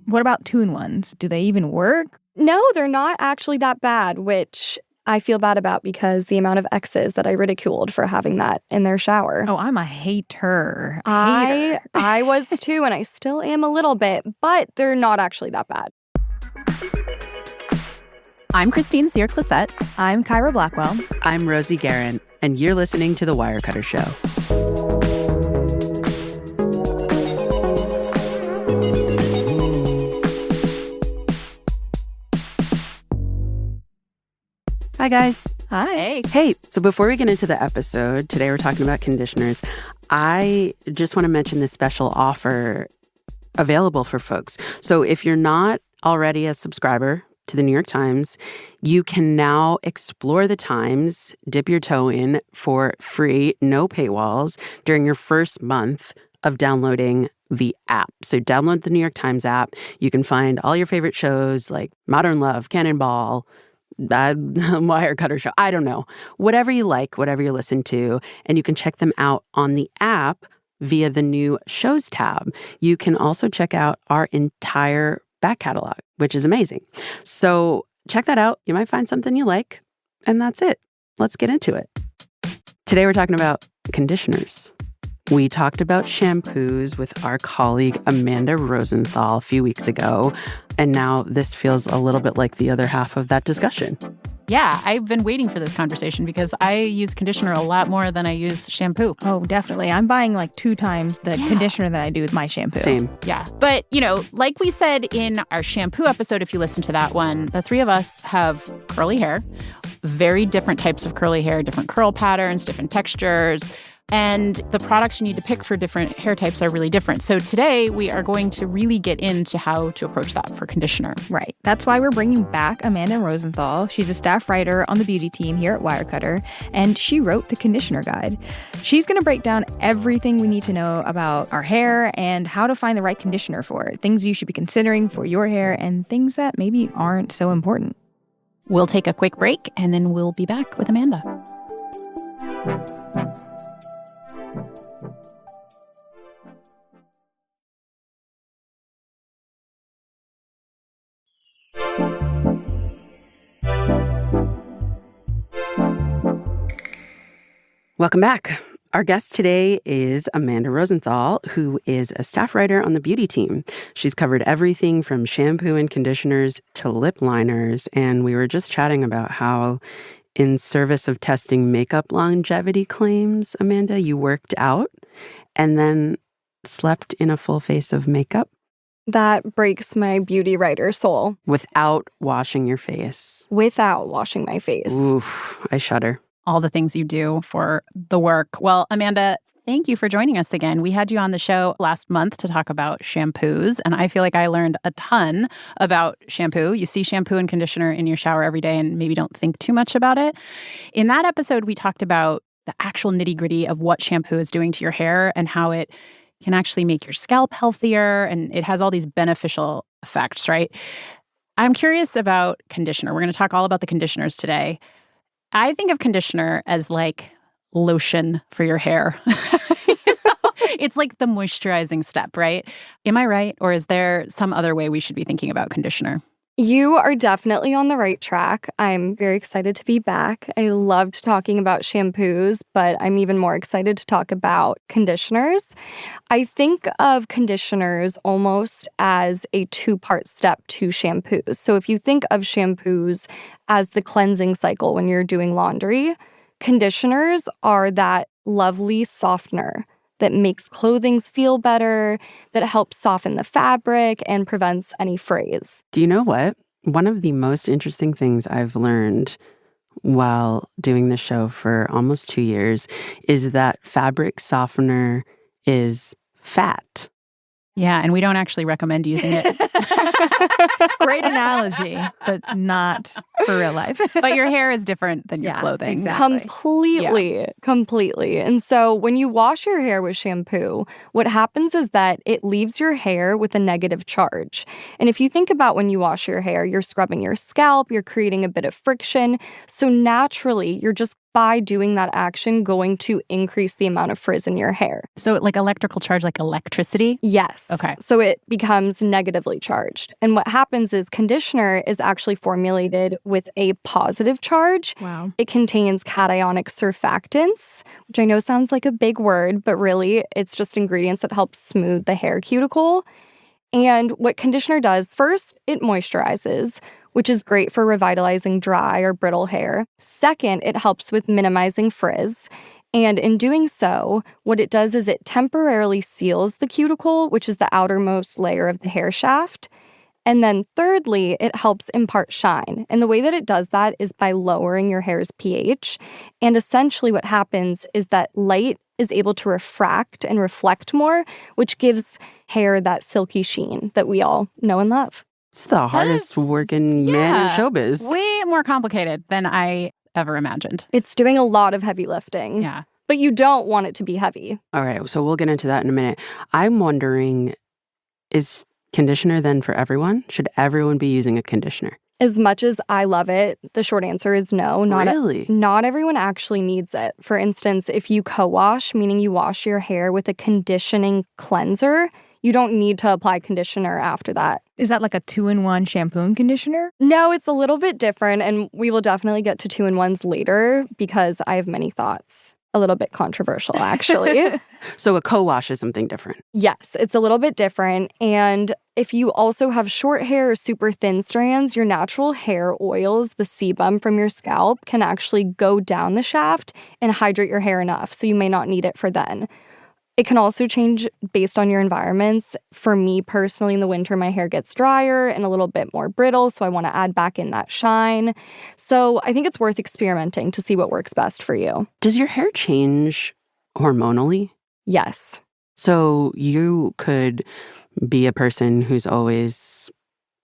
What about 2-in-1s? Do they even work? No, they're not actually that bad, which I feel bad about because the amount of exes that I ridiculed for having that in their shower. Oh, I'm a hater. I was too, and I still am a little bit, but they're not actually that bad. I'm Christine Sear-Clisette. I'm Kyra Blackwell. I'm Rosie Guerin, and you're listening to The Wirecutter Show. Hi, guys. Hi. Hey, so before we get into the episode, today we're talking about conditioners. I just want to mention this special offer available for folks. So if you're not already a subscriber to the New York Times, you can now explore the Times, dip your toe in for free, no paywalls, during your first month of downloading the app. So download the New York Times app. You can find all your favorite shows like Modern Love, Cannonball, Wirecutter Show, I don't know. Whatever you like, whatever you listen to, and you can check them out on the app via the new Shows tab. You can also check out our entire back catalog, which is amazing. So check that out. You might find something you like, and that's it. Let's get into it. Today we're talking about conditioners. We talked about shampoos with our colleague Amanda Rosenthal a few weeks ago, and now this feels a little bit like the other half of that discussion. Yeah, I've been waiting for this conversation because I use conditioner a lot more than I use shampoo. Oh, definitely. I'm buying like 2 times the conditioner that I do with my shampoo. Same. Yeah. But, like we said in our shampoo episode, if you listen to that one, the three of us have curly hair, very different types of curly hair, different curl patterns, different textures. And the products you need to pick for different hair types are really different. So today, we are going to really get into how to approach that for conditioner. Right. That's why we're bringing back Amanda Rosenthal. She's a staff writer on the beauty team here at Wirecutter, and she wrote the conditioner guide. She's going to break down everything we need to know about our hair and how to find the right conditioner for it, things you should be considering for your hair and things that maybe aren't so important. We'll take a quick break, and then we'll be back with Amanda. Welcome back. Our guest today is Amanda Rosenthal, who is a staff writer on the beauty team. She's covered everything from shampoo and conditioners to lip liners, and we were just chatting about how, in service of testing makeup longevity claims, Amanda, you worked out and then slept in a full face of makeup. That breaks my beauty writer soul. Without washing your face. Without washing my face. Oof, I shudder. All the things you do for the work. Well, Amanda, thank you for joining us again. We had you on the show last month to talk about shampoos, and I feel like I learned a ton about shampoo. You see shampoo and conditioner in your shower every day and maybe don't think too much about it. In that episode, we talked about the actual nitty-gritty of what shampoo is doing to your hair and how it can actually make your scalp healthier, and it has all these beneficial effects, right? I'm curious about conditioner. We're going to talk all about the conditioners today. I think of conditioner as like lotion for your hair. It's like the moisturizing step, right? Am I right? Or is there some other way we should be thinking about conditioner? You are definitely on the right track. I'm very excited to be back. I loved talking about shampoos, but I'm even more excited to talk about conditioners. I think of conditioners almost as a 2-part step to shampoos. So if you think of shampoos as the cleansing cycle when you're doing laundry, conditioners are that lovely softener that makes clothing feel better, that helps soften the fabric and prevents any frays. Do you know what? One of the most interesting things I've learned while doing this show for almost 2 years is that fabric softener is fat. Yeah, and we don't actually recommend using it. Great analogy, but not for real life. But your hair is different than your clothing. Exactly. Completely. And so when you wash your hair with shampoo, what happens is that it leaves your hair with a negative charge. And if you think about when you wash your hair, you're scrubbing your scalp, you're creating a bit of friction. So naturally, you're just by doing that action going to increase the amount of frizz in your hair. So like electrical charge, like electricity? Yes. Okay. So it becomes negatively charged. And what happens is conditioner is actually formulated with a positive charge. Wow. It contains cationic surfactants, which I know sounds like a big word, but really it's just ingredients that help smooth the hair cuticle. And what conditioner does, first, it moisturizes, which is great for revitalizing dry or brittle hair. Second, it helps with minimizing frizz. And in doing so, what it does is it temporarily seals the cuticle, which is the outermost layer of the hair shaft. And then thirdly, it helps impart shine. And the way that it does that is by lowering your hair's pH. And essentially what happens is that light is able to refract and reflect more, which gives hair that silky sheen that we all know and love. It's the hardest working man in showbiz. Way more complicated than I ever imagined. It's doing a lot of heavy lifting. Yeah. But you don't want it to be heavy. All right, so we'll get into that in a minute. I'm wondering, is conditioner then for everyone? Should everyone be using a conditioner? As much as I love it, the short answer is no. Really? Not everyone actually needs it. For instance, if you co-wash, meaning you wash your hair with a conditioning cleanser, you don't need to apply conditioner after that. Is that like a 2-in-1 shampoo and conditioner? No, it's a little bit different, and we will definitely get to 2-in-1s later because I have many thoughts. A little bit controversial, actually. So a co-wash is something different. Yes, it's a little bit different. And if you also have short hair or super thin strands, your natural hair oils, the sebum from your scalp, can actually go down the shaft and hydrate your hair enough. So you may not need it for then. It can also change based on your environments. For me personally, in the winter, my hair gets drier and a little bit more brittle, so I want to add back in that shine. So I think it's worth experimenting to see what works best for you. Does your hair change hormonally? Yes. So you could be a person who's always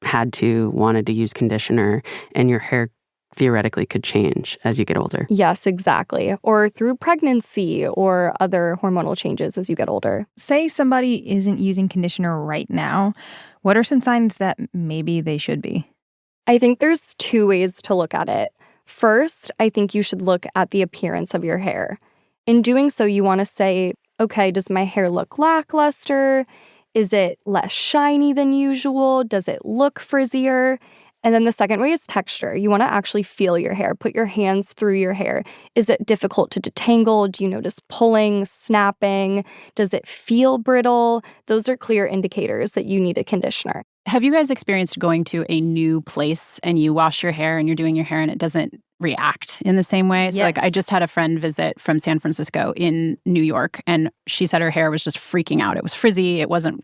wanted to use conditioner, and your hair theoretically could change as you get older. Yes, exactly. Or through pregnancy or other hormonal changes as you get older. Say somebody isn't using conditioner right now. What are some signs that maybe they should be? I think there's two ways to look at it. First, I think you should look at the appearance of your hair. In doing so, you want to say, okay, does my hair look lackluster? Is it less shiny than usual? Does it look frizzier? And then the second way is texture. You want to actually feel your hair. Put your hands through your hair. Is it difficult to detangle? Do you notice pulling, snapping? Does it feel brittle? Those are clear indicators that you need a conditioner. Have you guys experienced going to a new place and you wash your hair and you're doing your hair and it doesn't react in the same way? Yes. So like I just had a friend visit from San Francisco in New York, and she said her hair was just freaking out. It was frizzy. It wasn't,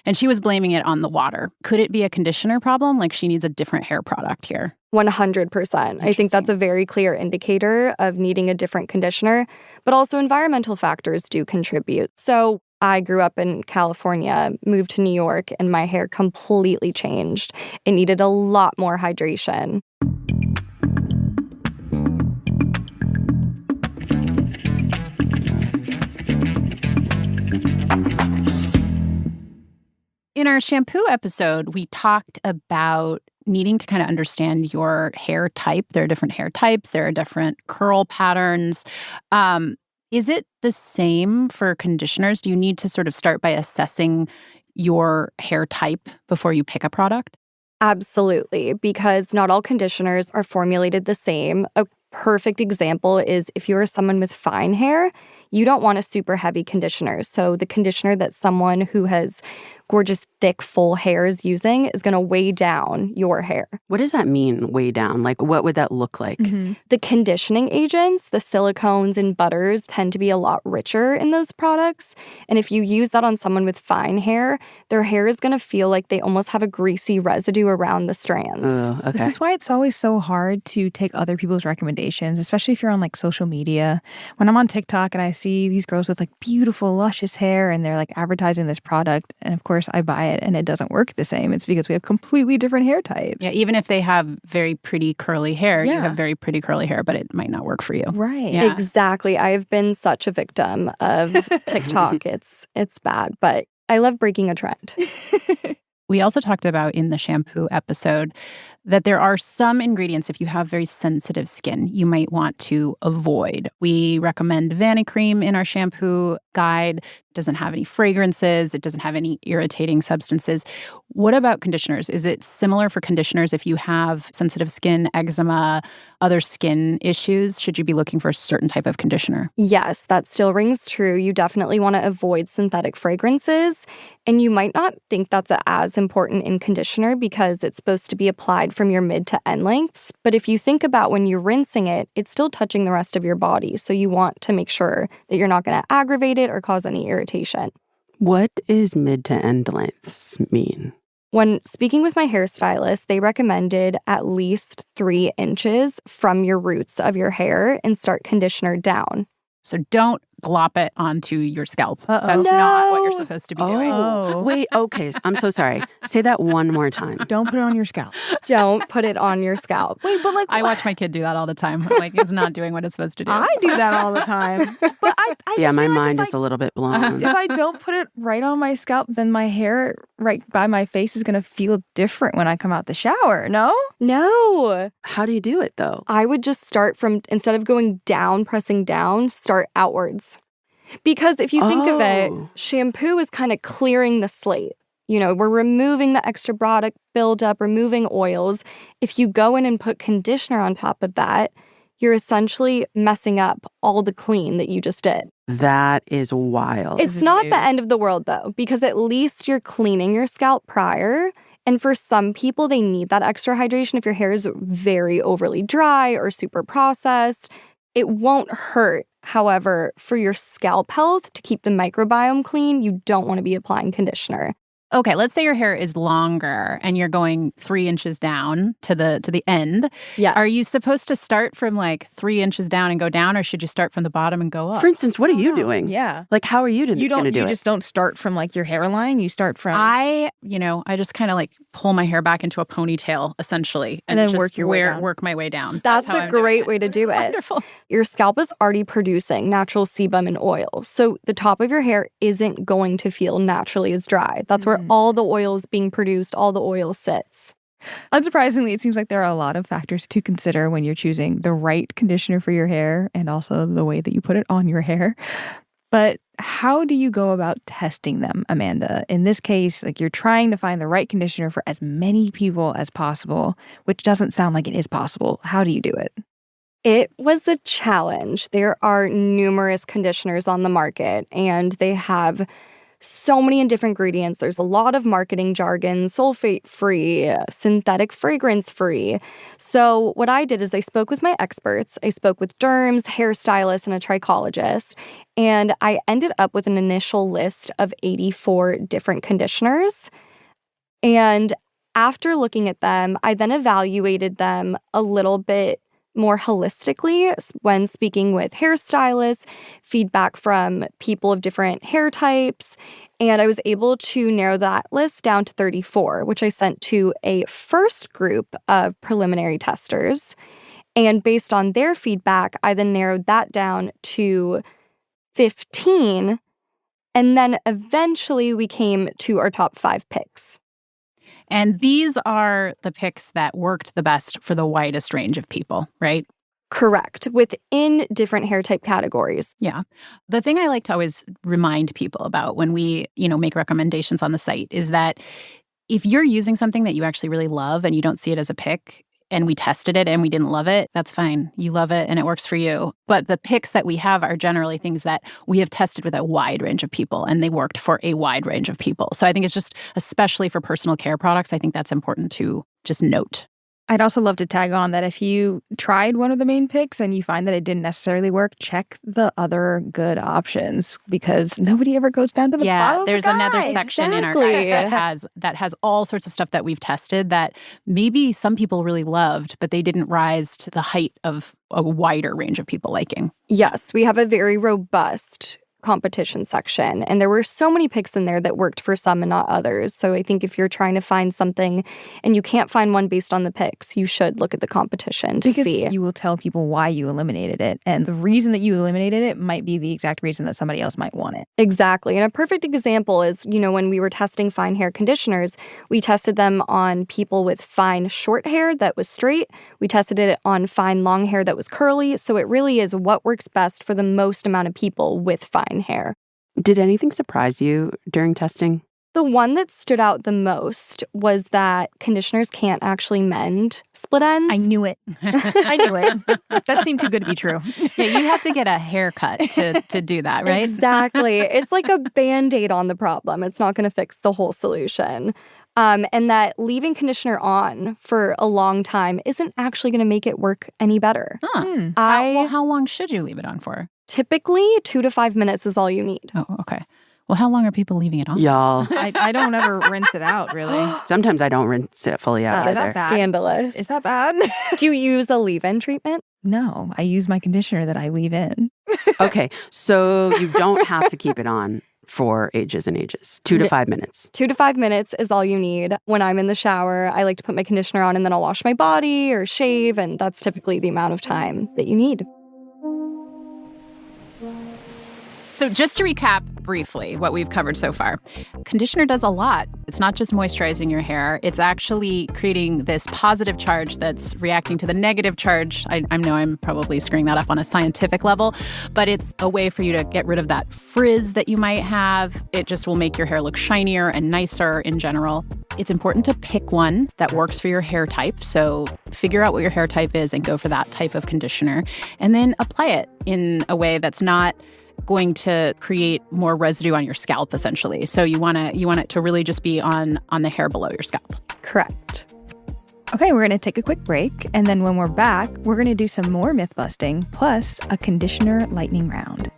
and she was blaming it on the water. Could it be a conditioner problem? Like she needs a different hair product here. 100%. I think that's a very clear indicator of needing a different conditioner, but also environmental factors do contribute. So I grew up in California, moved to New York, and my hair completely changed. It needed a lot more hydration. In our shampoo episode, we talked about needing to kind of understand your hair type. There are different hair types. There are different curl patterns. Is it the same for conditioners? Do you need to sort of start by assessing your hair type before you pick a product? Absolutely, because not all conditioners are formulated the same. A perfect example is if you're someone with fine hair, you don't want a super heavy conditioner. So the conditioner that someone who has gorgeous, thick, full hair is using is going to weigh down your hair. What does that mean, weigh down? Like, what would that look like? Mm-hmm. The conditioning agents, the silicones and butters, tend to be a lot richer in those products. And if you use that on someone with fine hair, their hair is going to feel like they almost have a greasy residue around the strands. Okay. This is why it's always so hard to take other people's recommendations, especially if you're on like social media. When I'm on TikTok and I see these girls with like beautiful, luscious hair and they're like advertising this product, and of course I buy it and it doesn't work the same. It's because we have completely different hair types. Yeah, even if they have very pretty curly hair, Yeah. you have very pretty curly hair, but it might not work for you. Right. Yeah. Exactly. I have been such a victim of TikTok. It's bad, but I love breaking a trend. We also talked about in the shampoo episode that there are some ingredients, if you have very sensitive skin, you might want to avoid. We recommend Vanicream in our shampoo guide. It doesn't have any fragrances. It doesn't have any irritating substances. What about conditioners? Is it similar for conditioners if you have sensitive skin, eczema, other skin issues? Should you be looking for a certain type of conditioner? Yes, that still rings true. You definitely want to avoid synthetic fragrances. And you might not think that's as important in conditioner because it's supposed to be applied from your mid to end lengths. But if you think about when you're rinsing it, it's still touching the rest of your body. So you want to make sure that you're not going to aggravate it or cause any irritation. What is mid to end lengths mean? When speaking with my hairstylist, they recommended at least 3 inches from your roots of your hair and start conditioner down. So don't glop it onto your scalp. Uh-oh. That's not what you're supposed to be doing. Oh. Wait, okay. I'm so sorry. Say that one more time. Don't put it on your scalp. Don't put it on your scalp. Wait, but I watch my kid do that all the time. Like, it's not doing what it's supposed to do. I do that all the time. But I Yeah, just my feel like mind if is a little bit blown. if I don't put it right on my scalp, then my hair right by my face is going to feel different when I come out the shower, no? No. How do you do it, though? I would just start from, instead of going down, pressing down, start outwards. Because if you think of it, Oh. shampoo is kind of clearing the slate. You know, we're removing the extra product buildup, removing oils. If you go in and put conditioner on top of that, you're essentially messing up all the clean that you just did. That is wild. It's is not the news. end of the world, though, because at least you're cleaning your scalp prior. And for some people, they need that extra hydration. If your hair is very overly dry or super processed, it won't hurt. However, for your scalp health, to keep the microbiome clean, you don't want to be applying conditioner. Okay, let's say your hair is longer and you're going 3 inches down to the end. Yes. Are you supposed to start from like 3 inches down and go down, or should you start from the bottom and go up? For instance, what are you doing? Yeah. Like, how are you You going to do you it? just don't start from like your hairline. You start from I just kind of like pull my hair back into a ponytail, essentially, And then just work your way down. work my way down. That's how a I'm doing great it. way to do it. Wonderful. Your scalp is already producing natural sebum and oil. So the top of your hair isn't going to feel naturally as dry. That's where all the oil is being produced, all the oil sits. Unsurprisingly, it seems like there are a lot of factors to consider when you're choosing the right conditioner for your hair and also the way that you put it on your hair. But how do you go about testing them, Amanda? In this case, like you're trying to find the right conditioner for as many people as possible, which doesn't sound like it is possible. How do you do it? It was a challenge. There are numerous conditioners on the market, and they have so many different ingredients. There's a lot of marketing jargon, sulfate-free, synthetic fragrance-free. So what I did is I spoke with my experts. I spoke with derms, hairstylists, and a trichologist. And I ended up with an initial list of 84 different conditioners. And after looking at them, I then evaluated them a little bit more holistically when speaking with hairstylists, feedback from people of different hair types, and I was able to narrow that list down to 34, which I sent to a first group of preliminary testers. And based on their feedback, I then narrowed that down to 15, and then eventually we came to our top 5 picks. And these are the picks that worked the best for the widest range of people, right? Correct. Within different hair type categories. Yeah. The thing I like to always remind people about when we, make recommendations on the site is that if you're using something that you actually really love and you don't see it as a pick, and we tested it and we didn't love it, that's fine. You love it and it works for you. But the picks that we have are generally things that we have tested with a wide range of people, and they worked for a wide range of people. So I think it's just, especially for personal care products, I think that's important to just note. I'd also love to tag on that if you tried one of the main picks and you find that it didn't necessarily work, check the other good options, because nobody ever goes down to the bottom of the there's another guide. section in our Exactly. guide that has all sorts of stuff that we've tested that maybe some people really loved, but they didn't rise to the height of a wider range of people liking. Yes, we have a very robust competition section, and there were so many picks in there that worked for some and not others. So I think if you're trying to find something and you can't find one based on the picks, you should look at the competition to because see. You will tell people why you eliminated it, and the reason that you eliminated it might be the exact reason that somebody else might want it. Exactly. And a perfect example is, when we were testing fine hair conditioners, we tested them on people with fine short hair that was straight. We tested it on fine long hair that was curly. So it really is what works best for the most amount of people with fine hair. Did anything surprise you during testing? The one that stood out the most was that conditioners can't actually mend split ends. I knew it. I knew it. That seemed too good to be true. Yeah, you have to get a haircut to do that, right? Exactly. It's like a Band-Aid on the problem. It's not going to fix the whole solution. And that leaving conditioner on for a long time isn't actually going to make it work any better. Huh. How long should you leave it on for? Typically, 2 to 5 minutes is all you need. Oh, okay. Well, how long are people leaving it on? Y'all. I don't ever rinse it out, really. Sometimes I don't rinse it fully out That's either. scandalous. Is that bad? Do you use a leave-in treatment? No, I use my conditioner that I leave in. Okay, so you don't have to keep it on for ages and ages. 2 to 5 minutes. 2 to 5 minutes is all you need. When I'm in the shower, I like to put my conditioner on and then I'll wash my body or shave, and that's typically the amount of time that you need. So just to recap briefly what we've covered so far, conditioner does a lot. It's not just moisturizing your hair. It's actually creating this positive charge that's reacting to the negative charge. I know I'm probably screwing that up on a scientific level, but it's a way for you to get rid of that frizz that you might have. It just will make your hair look shinier and nicer in general. It's important to pick one that works for your hair type. So figure out what your hair type is and go for that type of conditioner. And then apply it in a way that's not going to create more residue on your scalp, essentially. So you want it to really just be on the hair below your scalp. Correct. Okay, we're going to take a quick break, and then when we're back, we're going to do some more myth busting, plus a conditioner lightning round.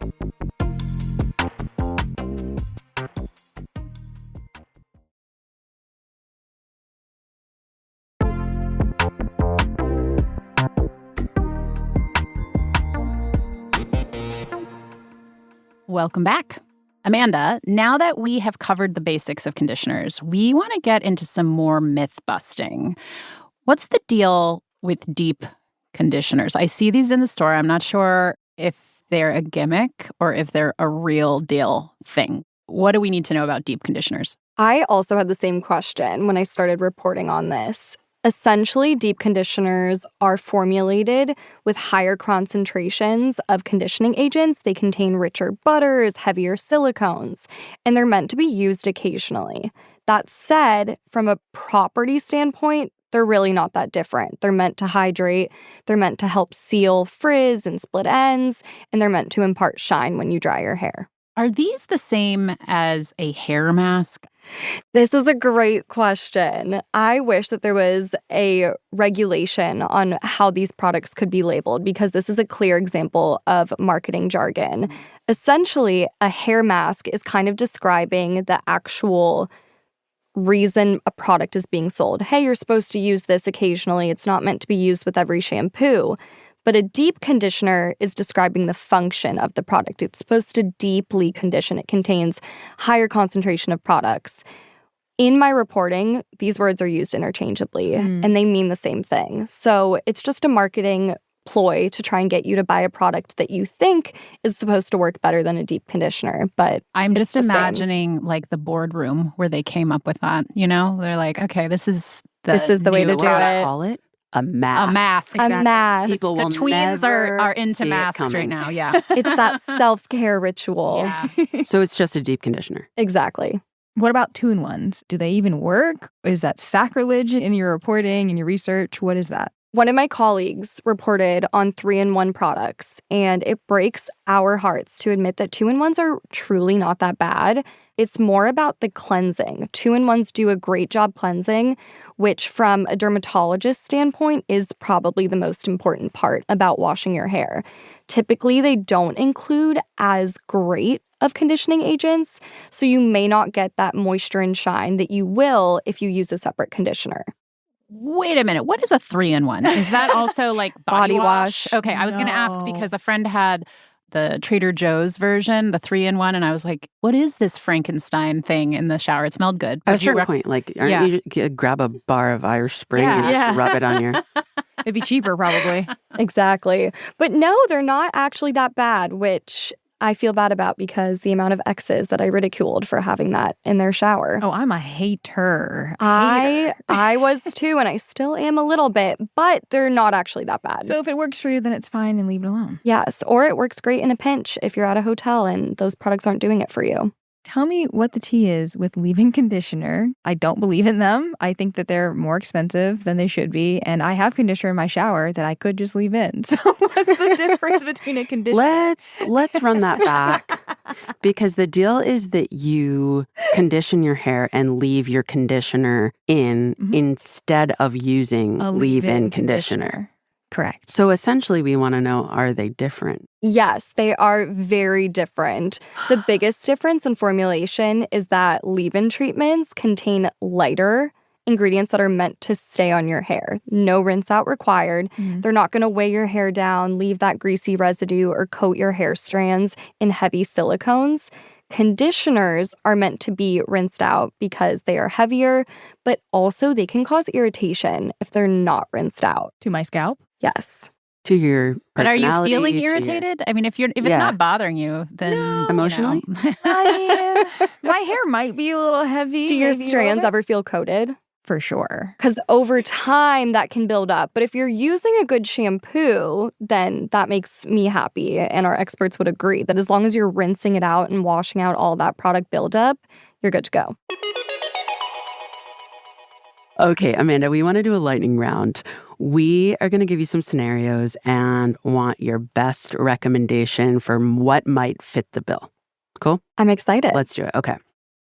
Welcome back. Amanda, now that we have covered the basics of conditioners, we want to get into some more myth busting. What's the deal with deep conditioners? I see these in the store. I'm not sure if they're a gimmick or if they're a real deal thing. What do we need to know about deep conditioners? I also had the same question when I started reporting on this. Essentially, deep conditioners are formulated with higher concentrations of conditioning agents. They contain richer butters, heavier silicones, and they're meant to be used occasionally. That said, from a property standpoint, they're really not that different. They're meant to hydrate, they're meant to help seal frizz and split ends, and they're meant to impart shine when you dry your hair. Are these the same as a hair mask? This is a great question. I wish that there was a regulation on how these products could be labeled, because this is a clear example of marketing jargon. Essentially, a hair mask is kind of describing the actual reason a product is being sold. Hey, you're supposed to use this occasionally. It's not meant to be used with every shampoo. But a deep conditioner is describing the function of the product. It's supposed to deeply condition. It contains higher concentration of products. In my reporting, these words are used interchangeably, and they mean the same thing. So it's just a marketing ploy to try and get you to buy a product that you think is supposed to work better than a deep conditioner. But I'm just imagining like the boardroom where they came up with that. They're like, okay, this is the way to do it. Call it a mask. A mask. Exactly. A mask. People the will tweens never are into see masks it right now. Yeah. It's that self-care ritual. Yeah. So it's just a deep conditioner. Exactly. What about 2-in-1s? Do they even work? Is that sacrilege in your reporting and your research? What is that? One of my colleagues reported on 3-in-1 products, and it breaks our hearts to admit that 2-in-1s are truly not that bad. It's more about the cleansing. 2-in-1s do a great job cleansing, which from a dermatologist standpoint is probably the most important part about washing your hair. Typically, they don't include as great of conditioning agents, so you may not get that moisture and shine that you will if you use a separate conditioner. Wait a minute. What is a 3-in-1? Is that also like body wash? Okay, I was going to ask because a friend had the Trader Joe's version, the 3-in-1, and I was like, what is this Frankenstein thing in the shower? It smelled good. At a certain point, like, aren't you grab a bar of Irish Spring and just rub it on your... It'd be cheaper, probably. Exactly. But no, they're not actually that bad, which I feel bad about because the amount of exes that I ridiculed for having that in their shower. Oh, I'm a hater. I was too, and I still am a little bit, but they're not actually that bad. So if it works for you, then it's fine and leave it alone. Yes, or it works great in a pinch if you're at a hotel and those products aren't doing it for you. Tell me what the tea is with leave-in conditioner. I don't believe in them. I think that they're more expensive than they should be. And I have conditioner in my shower that I could just leave in. So what's the difference between a conditioner? Let's run that back. Because the deal is that you condition your hair and leave your conditioner in instead of using a leave-in conditioner. Correct. So essentially, we want to know, are they different? Yes, they are very different. The biggest difference in formulation is that leave-in treatments contain lighter ingredients that are meant to stay on your hair. No rinse out required. They're not going to weigh your hair down, leave that greasy residue, or coat your hair strands in heavy silicones. Conditioners are meant to be rinsed out because they are heavier, but also they can cause irritation if they're not rinsed out. To my scalp? Yes. To your personality. But are you feeling irritated? I mean, if it's not bothering you, then No. Emotionally? I mean, my hair might be a little heavy. Do your maybe a little strands bit. ever feel coated? For sure. Because over time, that can build up. But if you're using a good shampoo, then that makes me happy. And our experts would agree that as long as you're rinsing it out and washing out all that product buildup, you're good to go. Okay, Amanda, we want to do a lightning round. We are going to give you some scenarios and want your best recommendation for what might fit the bill. Cool? I'm excited. Let's do it. Okay.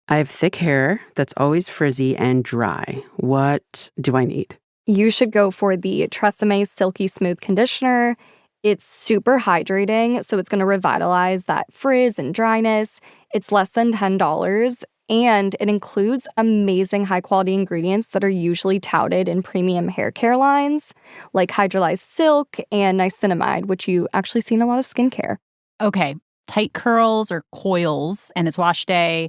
I have thick hair that's always frizzy and dry. What do I need? You should go for the Tresemme Silky Smooth Conditioner. It's super hydrating, so it's going to revitalize that frizz and dryness. It's less than $10. And it includes amazing high-quality ingredients that are usually touted in premium hair care lines, like hydrolyzed silk and niacinamide, which you actually see in a lot of skincare. Okay, tight curls or coils, and it's wash day,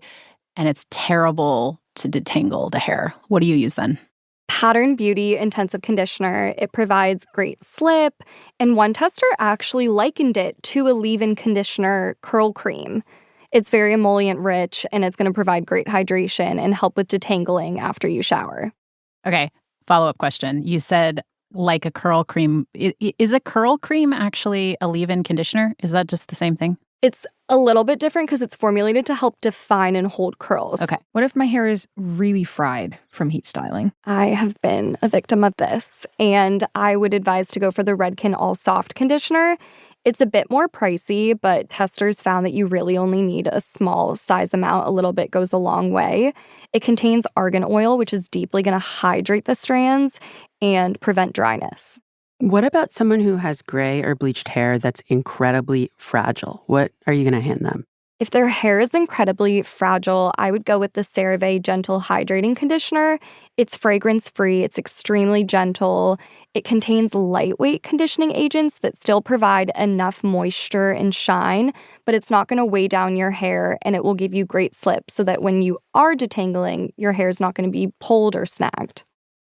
and it's terrible to detangle the hair. What do you use then? Pattern Beauty Intensive Conditioner. It provides great slip, and one tester actually likened it to a leave-in conditioner curl cream. It's very emollient-rich, and it's going to provide great hydration and help with detangling after you shower. Okay, follow-up question. You said like a curl cream. Is a curl cream actually a leave-in conditioner? Is that just the same thing? It's a little bit different because it's formulated to help define and hold curls. Okay. What if my hair is really fried from heat styling? I have been a victim of this, and I would advise to go for the Redken All Soft Conditioner. It's a bit more pricey, but testers found that you really only need a small size amount. A little bit goes a long way. It contains argan oil, which is deeply going to hydrate the strands and prevent dryness. What about someone who has gray or bleached hair that's incredibly fragile? What are you going to hand them? If their hair is incredibly fragile, I would go with the CeraVe Gentle Hydrating Conditioner. It's fragrance-free. It's extremely gentle. It contains lightweight conditioning agents that still provide enough moisture and shine, but it's not going to weigh down your hair, and it will give you great slip so that when you are detangling, your hair is not going to be pulled or snagged.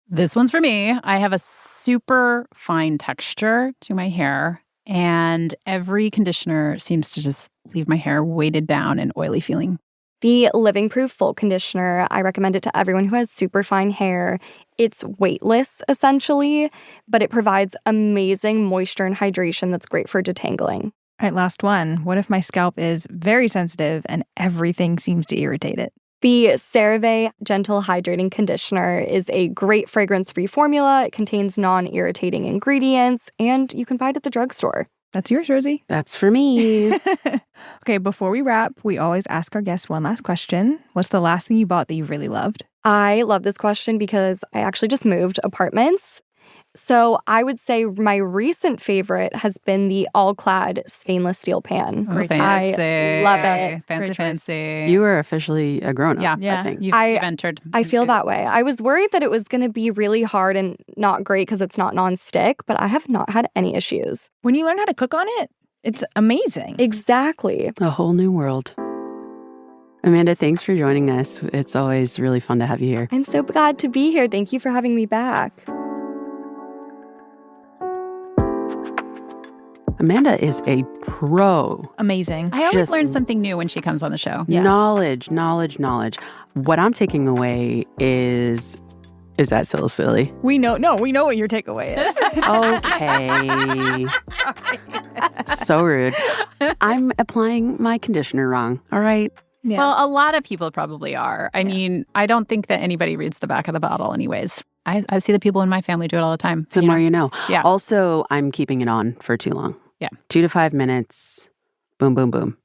This one's for me. I have a super fine texture to my hair, and every conditioner seems to just leave my hair weighted down and oily feeling. The Living Proof Full Conditioner, I recommend it to everyone who has super fine hair. It's weightless, essentially, but it provides amazing moisture and hydration that's great for detangling. All right, last one. What if my scalp is very sensitive and everything seems to irritate it? The CeraVe Gentle Hydrating Conditioner is a great fragrance-free formula. It contains non-irritating ingredients, and you can buy it at the drugstore. That's yours, Rosie. That's for me. Okay, before we wrap, we always ask our guests one last question. What's the last thing you bought that you really loved? I love this question because I actually just moved apartments. So I would say my recent favorite has been the All-Clad stainless steel pan. Oh, fancy. I love it. Fancy. You are officially a grown-up, Yeah. I think. You've entered. I feel that way. I was worried that it was going to be really hard and not great because it's not nonstick, but I have not had any issues. When you learn how to cook on it, It's amazing. Exactly. A whole new world. Amanda, thanks for joining us. It's always really fun to have you here. I'm so glad to be here. Thank you for having me back. Amanda is a pro. Amazing. I always Just learn something new when she comes on the show. Yeah. Knowledge. What I'm taking away is that so silly? We know what your takeaway is. Okay. So rude. I'm applying my conditioner wrong. All right. Yeah. Well, a lot of people probably are. I mean, I don't think that anybody reads the back of the bottle anyways. I see the people in my family do it all the time. The more you know. Yeah. Also, I'm keeping it on for too long. Yeah. 2 to 5 minutes. Boom, boom, boom.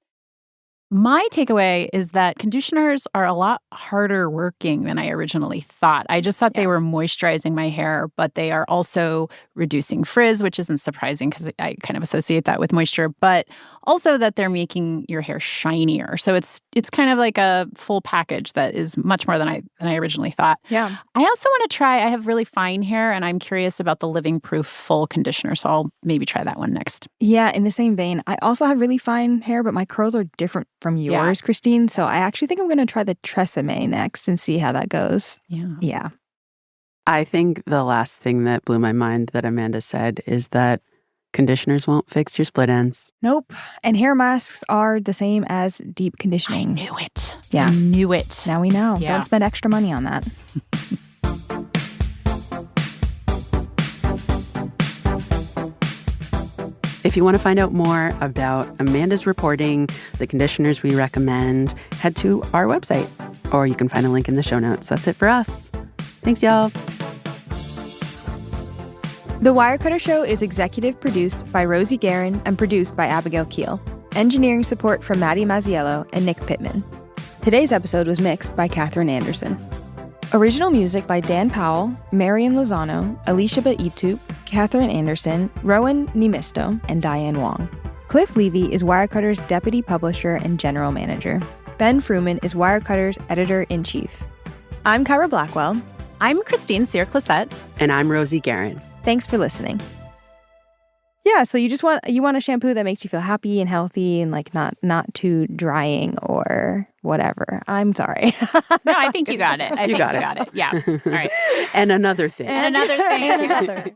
My takeaway is that conditioners are a lot harder working than I originally thought. I just thought they were moisturizing my hair, but they are also reducing frizz, which isn't surprising because I kind of associate that with moisture, but also that they're making your hair shinier. So it's kind of like a full package that is much more than I originally thought. Yeah. I also want to try, I have really fine hair and I'm curious about the Living Proof full conditioner, so I'll maybe try that one next. Yeah, in the same vein, I also have really fine hair, but my curls are different from yours, Christine. So I actually think I'm going to try the Tresemme next and see how that goes. Yeah. I think the last thing that blew my mind that Amanda said is that conditioners won't fix your split ends. Nope. And hair masks are the same as deep conditioning. I knew it. Yeah. I knew it. Now we know. Yeah. Don't spend extra money on that. If you want to find out more about Amanda's reporting, the conditioners we recommend, head to our website, or you can find a link in the show notes. That's it for us. Thanks, y'all. The Wirecutter Show is executive produced by Rosie Guerin and produced by Abigail Keel. Engineering support from Maddie Mazziello and Nick Pittman. Today's episode was mixed by Katherine Anderson. Original music by Dan Powell, Marian Lozano, Alicia Baitup, Katherine Anderson, Rowan Nimisto, and Diane Wong. Cliff Levy is Wirecutter's deputy publisher and general manager. Ben Fruman is Wirecutter's editor-in-chief. I'm Kyra Blackwell. I'm Christine Cyr-Clisette. And I'm Rosie Guerin. Thanks for listening. Yeah, so you want a shampoo that makes you feel happy and healthy and like not too drying or whatever. I'm sorry. No, I think you got it. I think you got it. Yeah. All right. And another thing. And another thing.